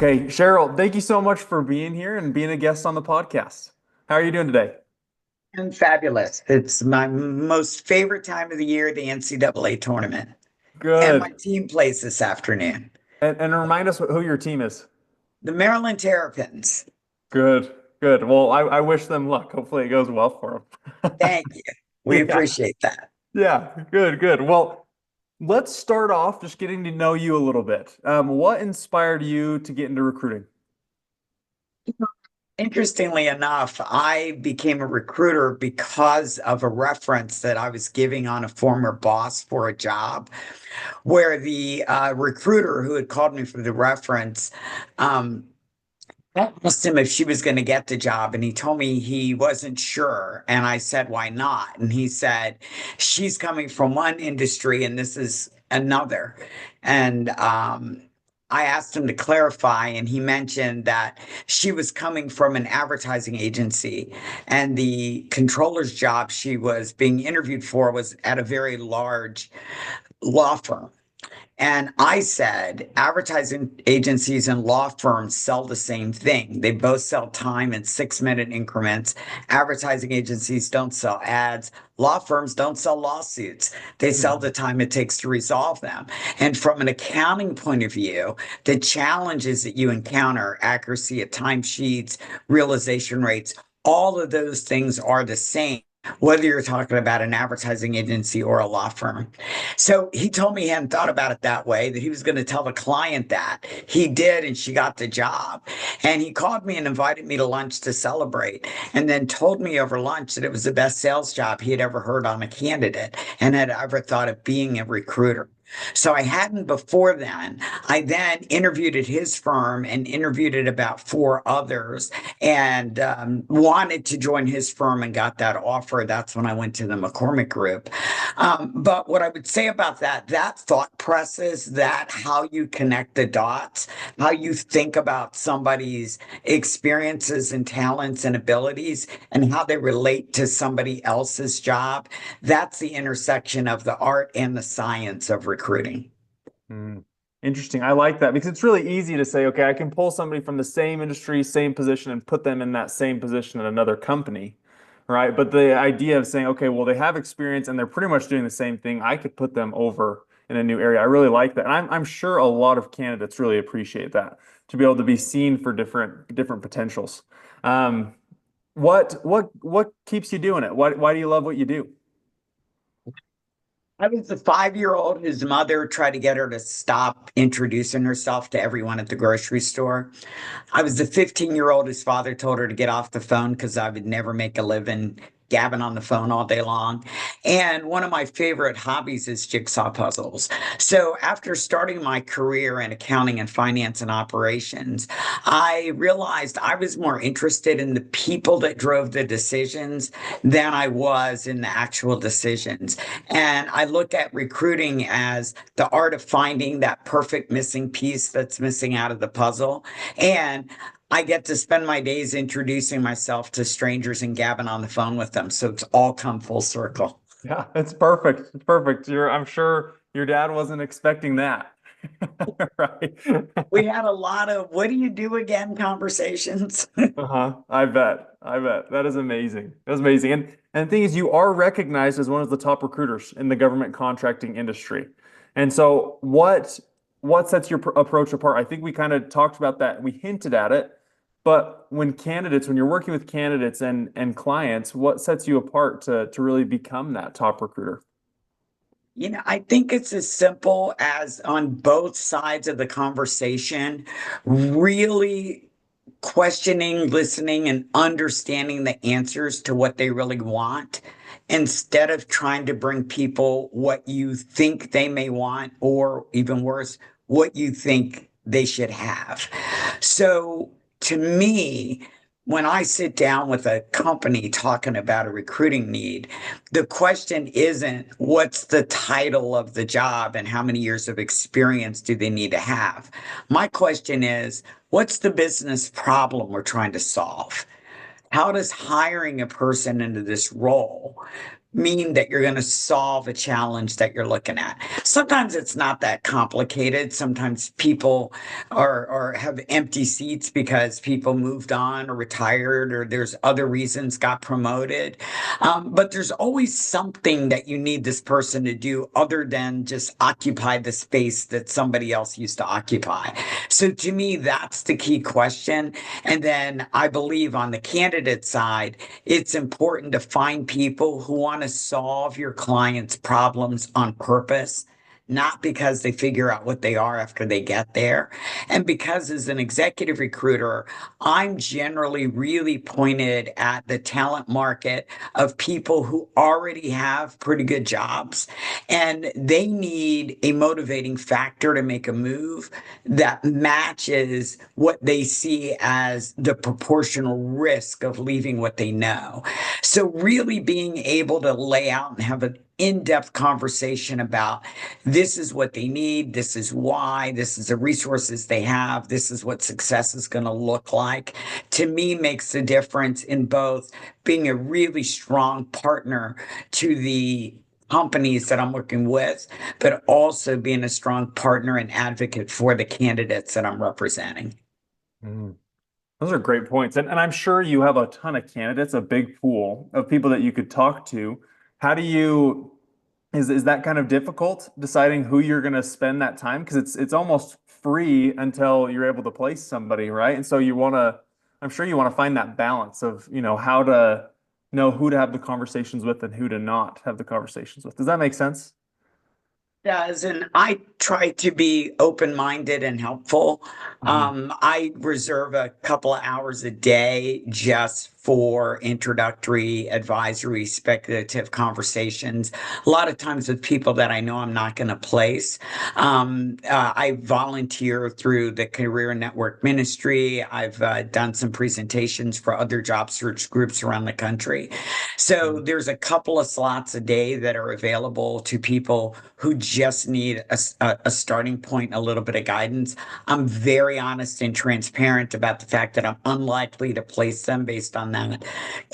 Okay, Cheryl, thank you so much for being here and being a guest on the podcast. How are you doing today? And fabulous. It's my most favorite time of the year, the NCAA tournament. And my Good. team plays this afternoon. And remind us who your team is. The Maryland Terrapins. Good, good. Well, I wish them luck. Hopefully it goes well for them. Thank you. We Yeah, appreciate that. yeah, good, good. Well, let's start off just getting to know you a little bit. What inspired you to get into recruiting? Interestingly enough, I became a recruiter because of a reference that I was giving on a former boss for a job, where the recruiter who had called me for the reference um, I asked him if she was going to get the job, and he told me he wasn't sure. And I said, why not? And he said, she's coming from one industry and this is another. And I asked him to clarify, and he mentioned that she was coming from an advertising agency, and the controller's job she was being interviewed for was at a very large law firm. And I said, advertising agencies and law firms sell the same thing. They both sell time in 6 minute increments. Advertising agencies don't sell ads. Law firms don't sell lawsuits. They sell the Mhm. time it takes to resolve them. And from an accounting point of view, the challenges that you encounter, accuracy of timesheets, realization rates, all of those things are the same, whether you're talking about an advertising agency or a law firm. So he told me he hadn't thought about it that way, that he was going to tell the client that. He did, and she got the job. And he called me and invited me to lunch to celebrate, and then told me over lunch that it was the best sales job he had ever heard on a candidate and had ever thought of being a recruiter. So I hadn't before then. I then interviewed at his firm and interviewed at about four others and wanted to join his firm and got that offer. That's when I went to the McCormick Group. But what I would say about that, that thought process, that how you connect the dots, how you think about somebody's experiences and talents and abilities, and how they relate to somebody else's job, that's the intersection of the art and the science of recruiting. Mm. Interesting. I like that because it's really easy to say, okay, I can pull somebody from the same industry, same position, and put them in that same position at another company, right? But the idea of saying, okay, well, they have experience and they're pretty much doing the same thing, I could put them over in a new area. I really like that. And I'm sure a lot of candidates really appreciate that to be able to be seen for different potentials. Um, what keeps you doing it? Why do you love what you do? I was the 5 year old whose mother tried to get her to stop introducing herself to everyone at the grocery store. I was the 15-year old whose father told her to get off the phone because I would never make a living gabbing on the phone all day long. And one of my favorite hobbies is jigsaw puzzles. So after starting my career in accounting and finance and operations, I realized I was more interested in the people that drove the decisions than I was in the actual decisions. And I look at recruiting as the art of finding that perfect missing piece that's missing out of the puzzle. And I get to spend my days introducing myself to strangers and gabbing on the phone with them. So it's all come full circle. Yeah, it's perfect. It's perfect. I'm sure your dad wasn't expecting that. Right. We had a lot of what do you do again conversations. Uh-huh. I bet. I bet. That is amazing. That's amazing. And the thing is, you are recognized as one of the top recruiters in the government contracting industry. And so what sets your approach apart? I think we kind of talked about that. We hinted at it, but when you're working with candidates and clients, what sets you apart to really become that top recruiter? I think it's as simple as on both sides of the conversation, really questioning, listening, and understanding the answers to what they really want instead of trying to bring people what you think they may want, or even worse, what you think they should have. So to me, when I sit down with a company talking about a recruiting need, the question isn't what's the title of the job and how many years of experience do they need to have. My question is, what's the business problem we're trying to solve? How does hiring a person into this role mean that you're going to solve a challenge that you're looking at. Sometimes it's not that complicated. Sometimes people are have empty seats because people moved on or retired or there's other reasons got promoted. But there's always something that you need this person to do other than just occupy the space that somebody else used to occupy. So to me, that's the key question. And then I believe on the candidate side, it's important to find people who want to solve your client's problems on purpose, not because they figure out what they are after they get there. And because as an executive recruiter, I'm generally really pointed at the talent market of people who already have pretty good jobs and they need a motivating factor to make a move that matches what they see as the proportional risk of leaving what they know. So, really being able to lay out and have an in-depth conversation about this is what they need, this is why, this is the resources they have, this is what success is going to look like, to me makes the difference in both being a really strong partner to the companies that I'm working with, but also being a strong partner and advocate for the candidates that I'm representing. Mm. Those are great points. And I'm sure you have a ton of candidates, a big pool of people that you could talk to. How do you, is that kind of difficult deciding who you're going to spend that time? Because it's almost free until you're able to place somebody, right? And so you want to, I'm sure you want to find that balance of, how to know who to have the conversations with and who to not have the conversations with. Does that make sense? Does, and I try to be open-minded and helpful. Hmm. I reserve a couple of hours a day just for introductory, advisory, speculative conversations. A lot of times with people that I know I'm not going to place. I volunteer through the Career Network Ministry. I've done some presentations for other job search groups around the country. So there's a couple of slots a day that are available to people who just need a starting point, a little bit of guidance. I'm very honest and transparent about the fact that I'm unlikely to place them based on that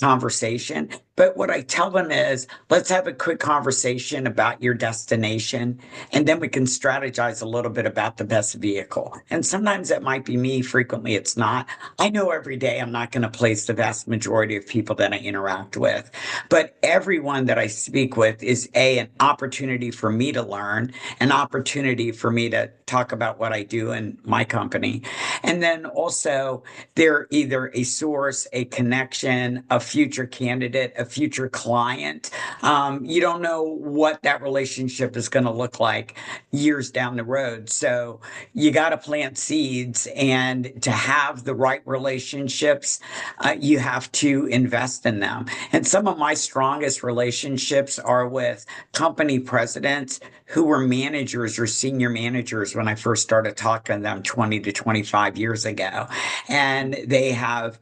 conversation. But what I tell them is, let's have a quick conversation about your destination, and then we can strategize a little bit about the best vehicle. And sometimes that might be me, frequently it's not. I know every day I'm not going to place the vast majority of people that I interact with, but everyone that I speak with is an opportunity for me to learn, an opportunity for me to talk about what I do in my company. And then also, they're either a source, a connection, a future candidate, a future client. You don't know what that relationship is going to look like years down the road. So you got to plant seeds, and to have the right relationships, you have to invest in them. And some of my strongest relationships are with company presidents who were managers or senior managers when I first started talking to them 20 to 25 years ago. And they have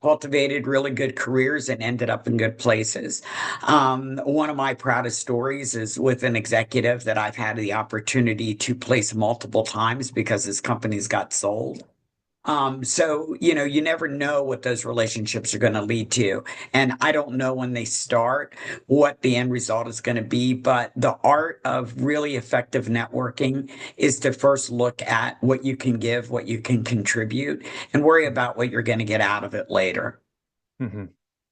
cultivated really good careers and ended up in good places. One of my proudest stories is with an executive that I've had the opportunity to place multiple times because his companies got sold. So, you never know what those relationships are going to lead to. And I don't know when they start what the end result is going to be. But the art of really effective networking is to first look at what you can give, what you can contribute, and worry about what you're going to get out of it later. Hmm.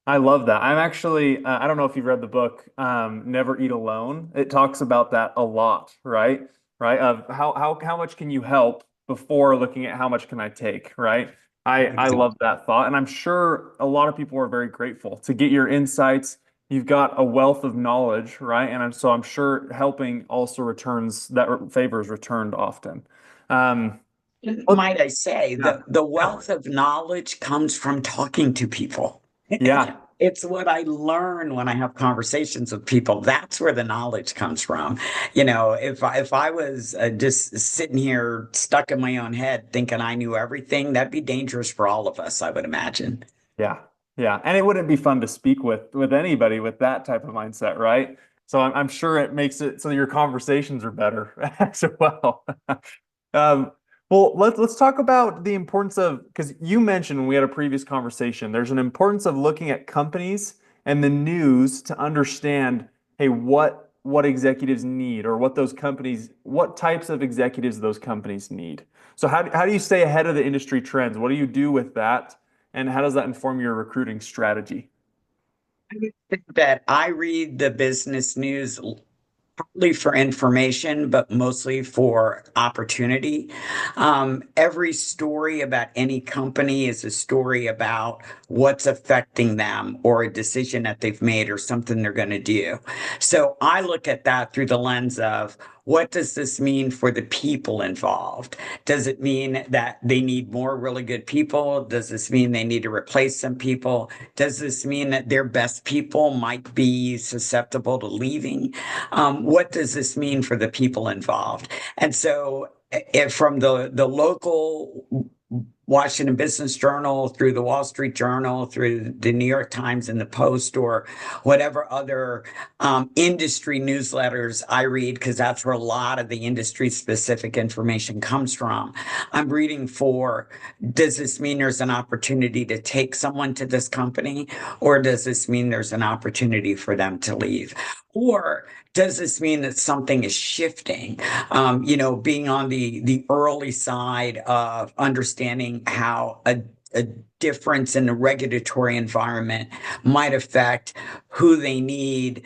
I love that. I'm actually, I don't know if you've read the book, Never Eat Alone. It talks about that a lot, right? Right. Of how much can you help before looking at how much can I take, right? I love that thought. And I'm sure a lot of people are very grateful to get your insights. You've got a wealth of knowledge, right? And so I'm sure helping also returns that favor is returned often. Um, but Might I say, yeah, the wealth of knowledge comes from talking to people. yeah. It's what I learn when I have conversations with people. That's where the knowledge comes from. If I was just sitting here stuck in my own head thinking I knew everything, that'd be dangerous for all of us, I would imagine. Yeah. Yeah. And it wouldn't be fun to speak with anybody with that type of mindset, right? So I'm sure it makes it so your conversations are better as well. Um, well, let's talk about the importance of, because you mentioned when we had a previous conversation, there's an importance of looking at companies and the news to understand, hey, what executives need or what those companies, what types of executives those companies need. So how do you stay ahead of the industry trends? What do you do with that? And how does that inform your recruiting strategy? I would think that I read the business news partly for information, but mostly for opportunity. Every story about any company is a story about what's affecting them or a decision that they've made or something they're going to do. So I look at that through the lens of what does this mean for the people involved? Does it mean that they need more really good people? Does this mean they need to replace some people? Does this mean that their best people might be susceptible to leaving? What does this mean for the people involved? And so, if from the local Washington Business Journal through the Wall Street Journal, through the New York Times and the Post, or whatever other industry newsletters I read, because that's where a lot of the industry specific information comes from. I'm reading for, does this mean there's an opportunity to take someone to this company, or does this mean there's an opportunity for them to leave? Or does this mean that something is shifting? Being on the early side of understanding how a difference in the regulatory environment might affect who they need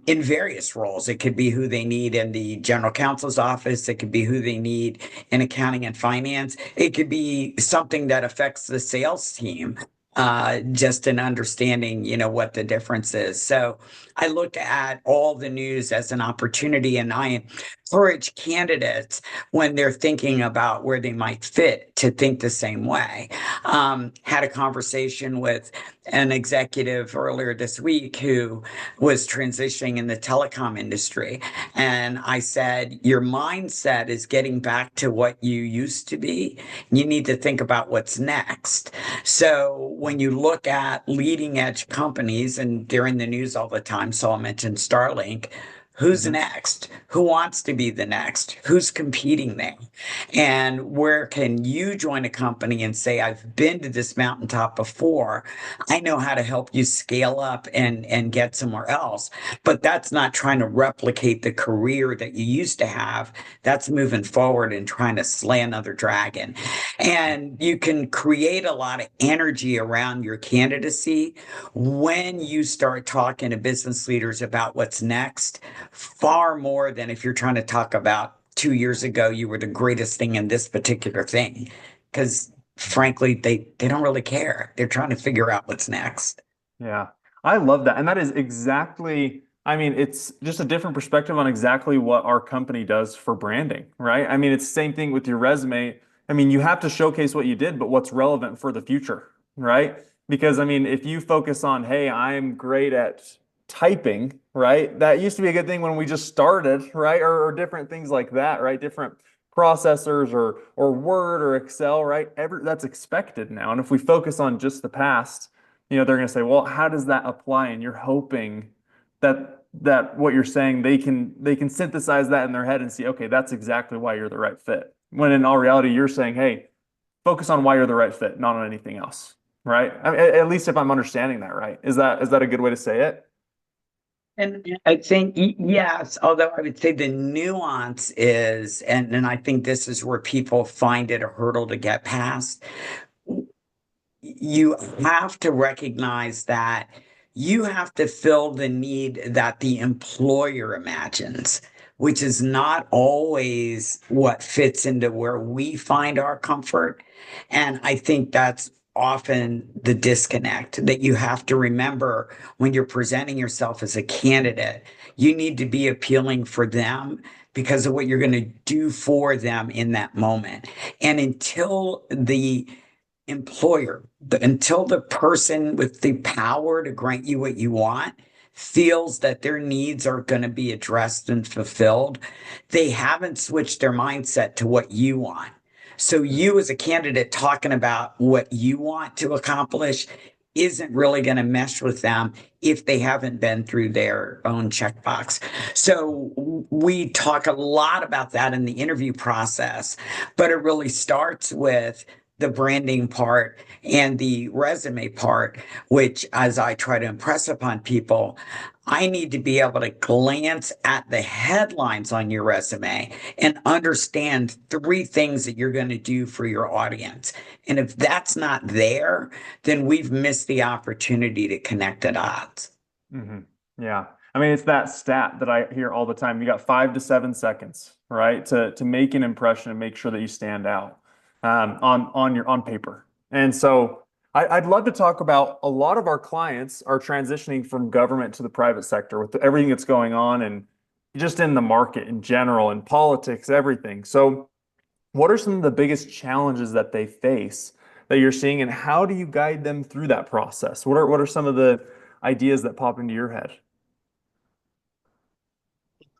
in various roles. It could be who they need in the general counsel's office. It could be who they need in accounting and finance. It could be something that affects the sales team. Just in understanding, what the difference is. So I look at all the news as an opportunity, and I encourage candidates when they're thinking about where they might fit to think the same way. Had a conversation with an executive earlier this week who was transitioning in the telecom industry. And I said, your mindset is getting back to what you used to be. You need to think about what's next. So when you look at leading edge companies, and they're in the news all the time, so I'll mention Starlink. Who's Mhm. next? Who wants to be the next? Who's competing there? And where can you join a company and say, I've been to this mountaintop before. I know how to help you scale up and get somewhere else. But that's not trying to replicate the career that you used to have. That's moving forward and trying to slay another dragon. And you can create a lot of energy around your candidacy when you start talking to business leaders about what's next, far more than if you're trying to talk about 2 years ago, you were the greatest thing in this particular thing. Because frankly, they don't really care. They're trying to figure out what's next. Yeah, I love that. And that is exactly, I mean, it's just a different perspective on exactly what our company does for branding, right? I mean, it's the same thing with your resume. I mean, you have to showcase what you did, but what's relevant for the future, right? Because, I mean, if you focus on, hey, I'm great at typing, right? That used to be a good thing when we just started, right? Or different things like that, right? Different processors or Word or Excel, right? That's expected now. And if we focus on just the past, they're going to say, well, how does that apply? And you're hoping that what you're saying, they can synthesize that in their head and see, okay, that's exactly why you're the right fit. When in all reality, you're saying, hey, focus on why you're the right fit, not on anything else, right? I mean, at least if I'm understanding that right. Is that a good way to say it? And I think, yes, although I would say the nuance is, and I think this is where people find it a hurdle to get past. You have to recognize that you have to fill the need that the employer imagines, which is not always what fits into where we find our comfort. And I think that's often the disconnect that you have to remember when you're presenting yourself as a candidate. You need to be appealing for them because of what you're going to do for them in that moment. And until the employer, until the person with the power to grant you what you want feels that their needs are going to be addressed and fulfilled, they haven't switched their mindset to what you want. So, you as a candidate talking about what you want to accomplish isn't really going to mesh with them if they haven't been through their own checkbox. So, we talk a lot about that in the interview process, but it really starts with the branding part and the resume part, which as I try to impress upon people, I need to be able to glance at the headlines on your resume and understand three things that you're going to do for your audience. And if that's not there, then we've missed the opportunity to connect the dots. Hmm. Yeah. I mean, it's that stat that I hear all the time. You got 5 to 7 seconds, right, to make an impression and make sure that you stand out on your on paper. And so I'd love to talk about a lot of our clients are transitioning from government to the private sector with everything that's going on and just in the market in general and politics, everything. So what are some of the biggest challenges that they face that you're seeing, and how do you guide them through that process? What are some of the ideas that pop into your head?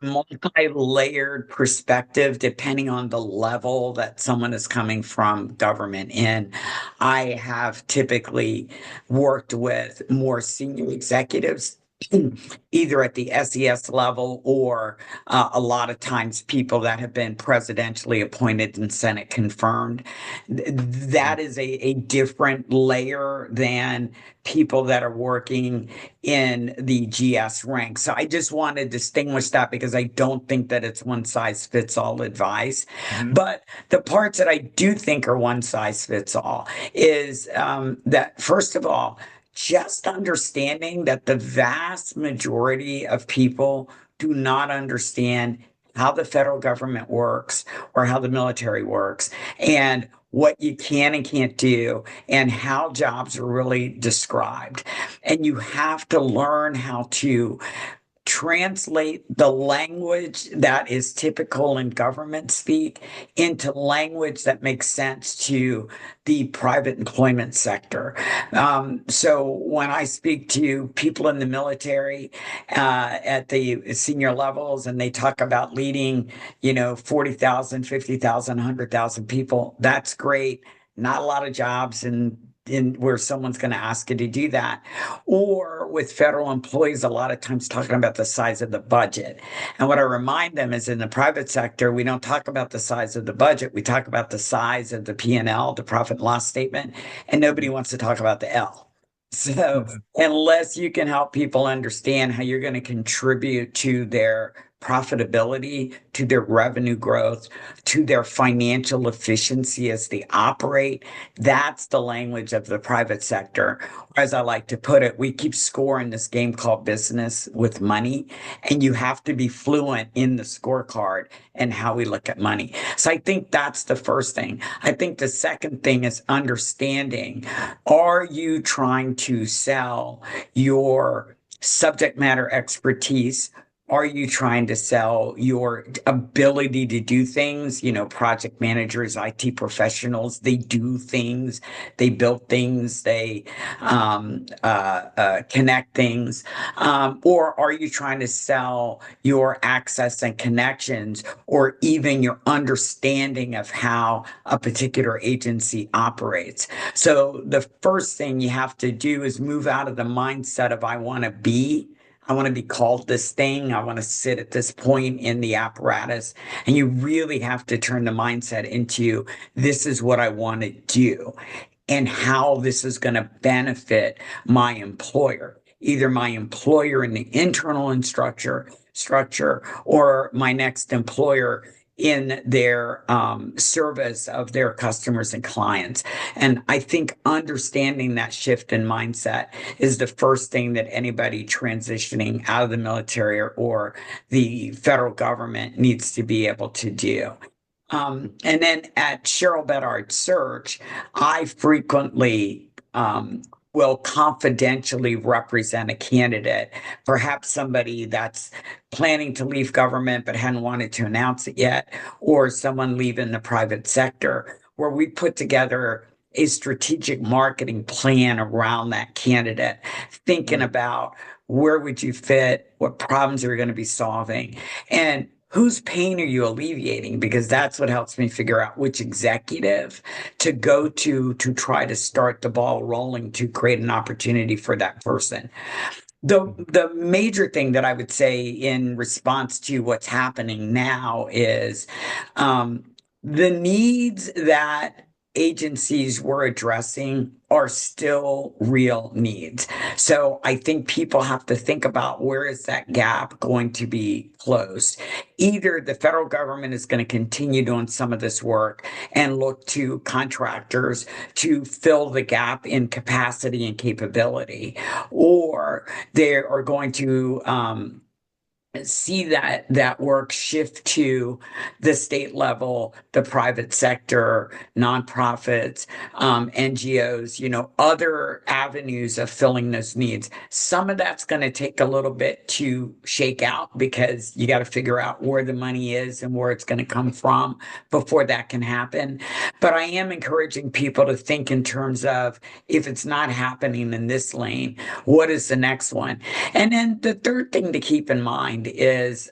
Multi-layered perspective depending on the level that someone is coming from government in. I have typically worked with more senior executives, either at the SES level or a lot of times people that have been presidentially appointed and Senate confirmed. That is a different layer than people that are working in the GS ranks. So I just want to distinguish that because I don't think that it's one size fits all advice. Mm-hmm. But the parts that I do think are one size fits all is that, first of all, just understanding that the vast majority of people do not understand how the federal government works or how the military works and what you can and can't do and how jobs are really described. And you have to learn how to translate the language that is typical in government speak into language that makes sense to the private employment sector. So when I speak to people in the military at the senior levels and they talk about leading, 40,000, 50,000, 100,000 people, that's great. Not a lot of jobs in where someone's going to ask you to do that. Or with federal employees, a lot of times talking about the size of the budget. And what I remind them is in the private sector, we don't talk about the size of the budget. We talk about the size of the P&L, the profit and loss statement, and nobody wants to talk about the L. So Mm-hmm. unless you can help people understand how you're going to contribute to their profitability, to their revenue growth, to their financial efficiency as they operate, that's the language of the private sector. As I like to put it, we keep score in this game called business with money, and you have to be fluent in the scorecard and how we look at money. So I think that's the first thing. I think the second thing is understanding, are you trying to sell your subject matter expertise? Are you trying to sell your ability to do things? Project managers, IT professionals, they do things, they build things, they connect things. Or are you trying to sell your access and connections, or even your understanding of how a particular agency operates? So the first thing you have to do is move out of the mindset of I want to be called this thing. I want to sit at this point in the apparatus. And you really have to turn the mindset into this is what I want to do and how this is going to benefit my employer, either my employer in the internal structure or my next employer in their service of their customers and clients. And I think understanding that shift in mindset is the first thing that anybody transitioning out of the military or the federal government needs to be able to do. And then at Cheryl Bedard Search, I frequently will confidentially represent a candidate, perhaps somebody that's planning to leave government but hadn't wanted to announce it yet, or someone leaving the private sector, where we put together a strategic marketing plan around that candidate, thinking about where would you fit, what problems are you going to be solving, and whose pain are you alleviating? Because that's what helps me figure out which executive to go to try to start the ball rolling to create an opportunity for that person. The major thing that I would say in response to what's happening now is the needs that agencies we're addressing are still real needs. So I think people have to think about where is that gap going to be closed. Either the federal government is going to continue doing some of this work and look to contractors to fill the gap in capacity and capability, or they are going to see that work shift to the state level, the private sector, nonprofits, NGOs, other avenues of filling those needs. Some of that's going to take a little bit to shake out because you got to figure out where the money is and where it's going to come from before that can happen. But I am encouraging people to think in terms of, if it's not happening in this lane, what is the next one? And then the third thing to keep in mind is,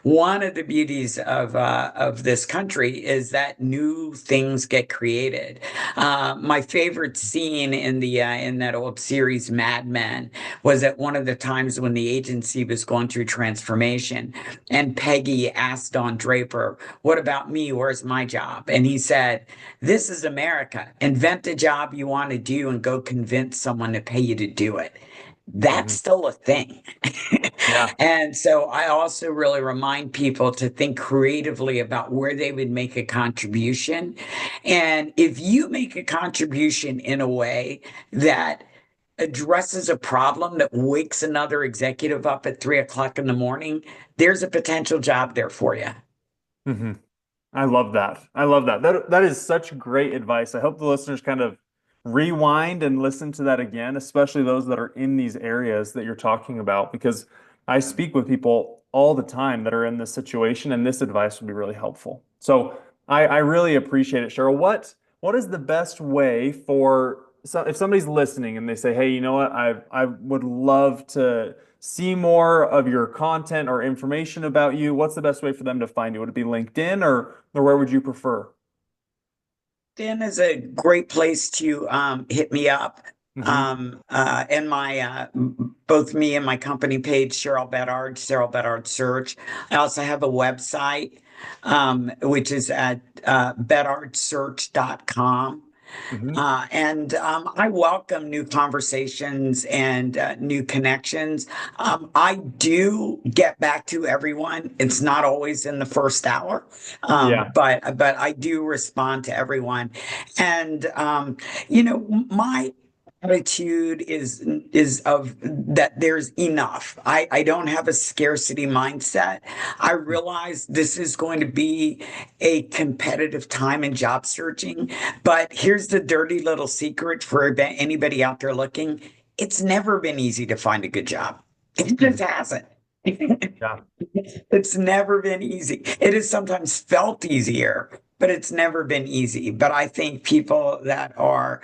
one of the beauties of this country is that new things get created. My favorite scene in that old series Mad Men was at one of the times when the agency was going through transformation, and Peggy asked Don Draper, "What about me? Where's my job?" And he said, "This is America. Invent a job you want to do and go convince someone to pay you to do it." That's Mhm. still a thing. Yeah. And so I also really remind people to think creatively about where they would make a contribution. And if you make a contribution in a way that addresses a problem that wakes another executive up at 3 o'clock in the morning, there's a potential job there for you. hmm I love that. I love that. That is such great advice. I hope the listeners kind of rewind and listen to that again, especially those that are in these areas that you're talking about, because I speak with people all the time that are in this situation, and this advice would be really helpful. So I really appreciate it, Cheryl. What is the best way for, so if somebody's listening and they say, "Hey, you know what? I would love to see more of your content or information about you." What's the best way for them to find you? Would it be LinkedIn, or where would you prefer? LinkedIn is a great place to hit me up. Hmm And my both me and my company page, Cheryl Bedard Search. I also have a website, which is at bedardsearch.com. hmm And I welcome new conversations and new connections. I do get back to everyone. It's not always in the first hour, Yeah. but I do respond to everyone. And my attitude is of that there's enough. I don't have a scarcity mindset. I realize this is going to be a competitive time in job searching, but here's the dirty little secret for anybody out there looking. It's never been easy to find a good job. It just Mhm. hasn't. Yeah. It's never been easy. It has sometimes felt easier, but it's never been easy. But I think people that are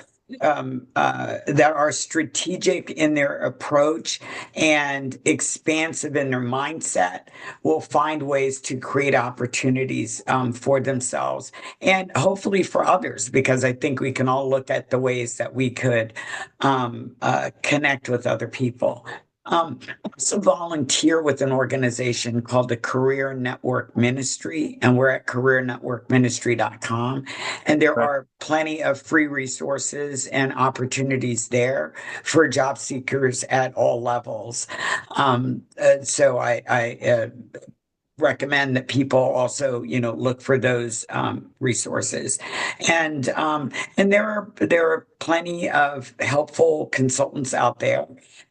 strategic in their approach and expansive in their mindset will find ways to create opportunities for themselves and hopefully for others, because I think we can all look at the ways that we could connect with other people. I also volunteer with an organization called the Career Network Ministry, and we're at careernetworkministry.com. And there Okay. are plenty of free resources and opportunities there for job seekers at all levels. So I recommend that people also, look for those resources. And there are plenty of helpful consultants out there.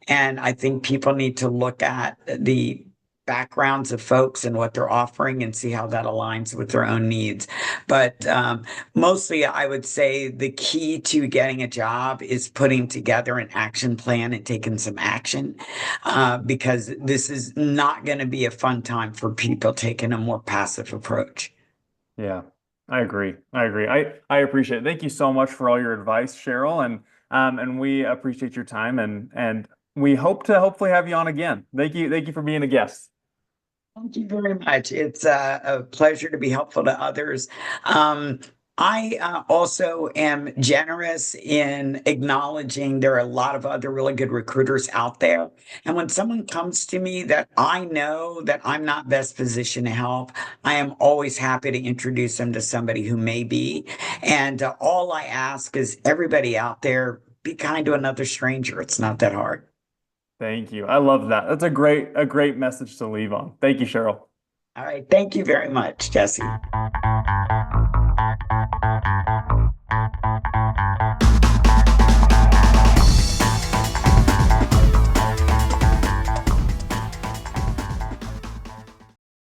And I think people need to look at the backgrounds of folks and what they're offering and see how that aligns with their own needs. But mostly, I would say the key to getting a job is putting together an action plan and taking some action, because this is not going to be a fun time for people taking a more passive approach. Yeah. I agree. I agree. I appreciate it. Thank you so much for all your advice, Cheryl, and we appreciate your time, and we hope to hopefully have you on again. Thank you for being a guest. Thank you very much. It's a pleasure to be helpful to others. I also am generous in acknowledging there are a lot of other really good recruiters out there. And when someone comes to me that I know that I'm not best positioned to help, I am always happy to introduce them to somebody who may be. And all I ask is everybody out there, be kind to another stranger. It's not that hard. Thank you. I love that. That's a great message to leave on. Thank you, Cheryl. All right. Thank you very much, Jesse.